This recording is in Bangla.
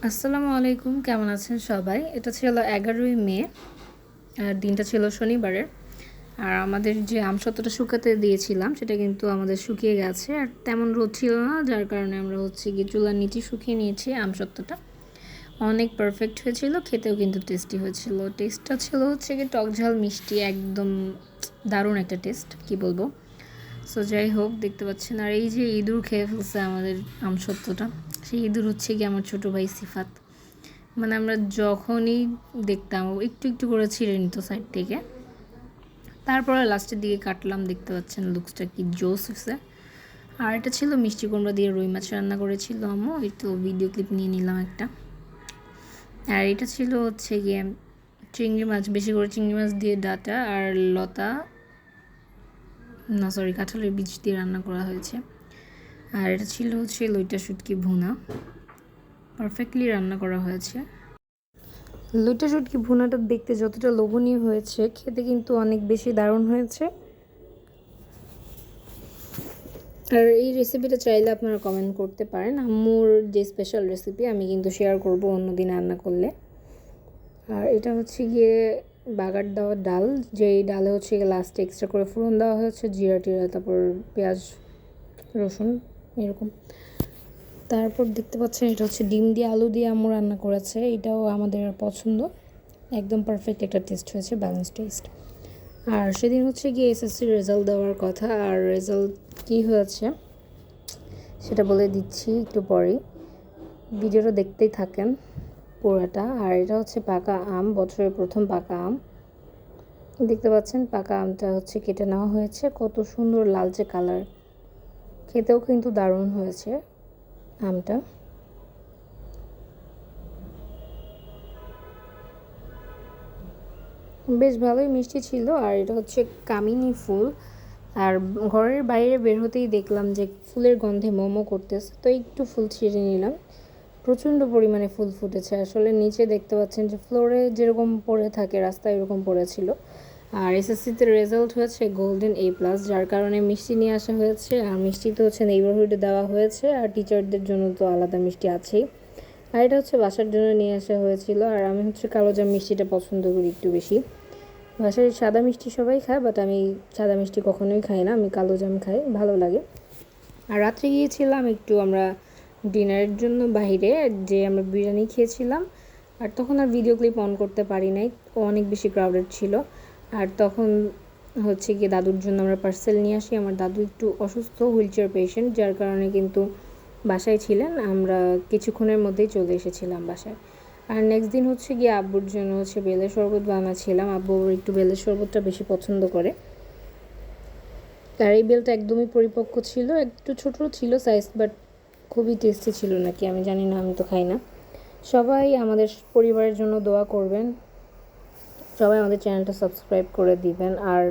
আসসালামু আলাইকুম, কেমন আছেন সবাই? এটা ছিল 11ই মে আর দিনটা ছিল শনিবারের। আর আমাদের যে আমসত্ত্বটা শুকাতে দিয়েছিলাম সেটা কিন্তু আমাদের শুকিয়ে গেছে, আর তেমন রোদ ছিল না, যার কারণে আমরা গিয়ে চুলার নিচে শুকিয়ে নিয়েছি আমসত্ত্বটা। অনেক পারফেক্ট হয়েছিল, খেতেও কিন্তু টেস্টি হয়েছিল। টেস্টটা ছিল গিয়ে টক ঝাল মিষ্টি, একদম দারুণ একটা টেস্ট, কি বলবো। সো যাই হোক, দেখতে পাচ্ছেন। আর এই যে ইঁদুর খেয়ে ফেলছে আমাদের আমসত্ত্বটা, সেই ইঁদুর গিয়ে আমার ছোটো ভাই সিফাত। মানে আমরা যখনই দেখতাম ও একটু একটু করে ছিঁড়ে নিত সাইড থেকে, তারপরে লাস্টের দিকে কাটলাম। দেখতে পাচ্ছেন লুকসটা কি জোস হয়েছে। আর এটা ছিল মিষ্টি কুমড়া দিয়ে রুই মাছ রান্না করেছিল আম্মু, এই তো ভিডিও ক্লিপ নিয়ে নিলাম একটা। আর এটা ছিল গিয়ে চিংড়ি মাছ, বেশি করে চিংড়ি মাছ দিয়ে ডাটা আর কাঁঠালের বীজ দিয়ে রান্না করা হয়েছে। আর এটা ছিল লইটা শুটকি ভুনা, পারফেক্টলি রান্না করা হয়েছে। লইটা শুটকি ভুনাটা দেখতে যতটা লোভনীয় হয়েছে, খেতে কিন্তু অনেক বেশি দারুণ হয়েছে। আর এই রেসিপিটা চাইলে আপনারা কমেন্ট করতে পারেন। আম্মুর যে স্পেশাল রেসিপি আমি কিন্তু শেয়ার করব অন্যদিন রান্না করলে। আর এটা গিয়ে বাগার দেওয়া ডাল, যেই ডালে গিয়ে লাস্টে এক্সট্রা করে ফোড়ন দেওয়া হয়েছে, জিরা টিরা, তারপর পেঁয়াজ রসুন এরকম। তারপর দেখতে পাচ্ছেন এটা ডিম দিয়ে আলু দিয়ে আম্মু রান্না করেছে, এটাও আমাদের পছন্দ। একদম পারফেক্ট একটা টেস্ট হয়েছে, ব্যালেন্স টেস্ট। আর সেদিন গিয়ে এসএসসির রেজাল্ট দেওয়ার কথা, আর রেজাল্ট কী হয়েছে সেটা বলে দিচ্ছি একটু পরেই, ভিডিওটা দেখতেই থাকেন পুরোটা। আর এটা পাকা আম, বছরের প্রথম পাকা আম। দেখতে পাচ্ছেন পাকা আমটা কেটে নেওয়া হয়েছে, কত সুন্দর লালচে কালার, খেতেও কিন্তু দারুণ হয়েছে আমটা। বেশ ভালোই মিষ্টি ছিল। আর এটা কামিনী ফুল। আর ঘরের বাইরে বের হতেই দেখলাম যে ফুলের গন্ধে মোমো করতেছে, তো একটু ফুল ছিঁড়ে নিলাম। প্রচণ্ড পরিমাণে ফুল ফুটেছে আসলে, নিচে দেখতে পাচ্ছেন যে ফ্লোরে যেরকম পড়ে থাকে রাস্তায় এরকম পড়েছিল। আর এসএসসিতে রেজাল্ট হয়েছে গোল্ডেন A+, যার কারণে মিষ্টি নিয়ে আসা হয়েছে। আর মিষ্টি তো নেইবারহুডে দেওয়া হয়েছে, আর টিচারদের জন্য তো আলাদা মিষ্টি আছেই। আর এটা বাসার জন্য নিয়ে আসা হয়েছিল। আর আমি কালোজাম মিষ্টিটা পছন্দ করি একটু বেশি। বাসায় সাদা মিষ্টি সবাই খায়, বাট আমি সাদা মিষ্টি কখনোই খাই না, আমি কালোজাম খাই, ভালো লাগে। আর রাত্রে গিয়েছিলাম একটু আমরা ডিনারের জন্য বাইরে, যে আমরা বিরিয়ানি খেয়েছিলাম। আর তখন আর ভিডিও ক্লিপ অন করতে পারি নাই, অনেক বেশি ক্রাউডেড ছিল। আর তখন গিয়ে দাদুর জন্য আমরা পার্সেল নিয়ে আসি। আমার দাদু একটু অসুস্থ, হুইল চেয়ার পেশেন্ট, যার কারণে কিন্তু বাসায় ছিলেন। আমরা কিছুক্ষণের মধ্যেই চলে এসেছিলাম বাসায়। আর নেক্সট দিন গিয়ে আব্বুর জন্য বেলের শরবত বানাচ্ছিলাম। আব্বু একটু বেলের শরবতটা বেশি পছন্দ করে। আর এই বেলটা একদমই পরিপক্ক ছিল, একটু ছোটো ছিল সাইজ, বাট খুবই টেস্টি ছিল নাকি আমি জানি না, আমি তো খাই না। সবাই আমাদের পরিবারের জন্য দোয়া করবেন, সবাই আমাদের চ্যানেলটা সাবস্ক্রাইব করে দিবেন। আর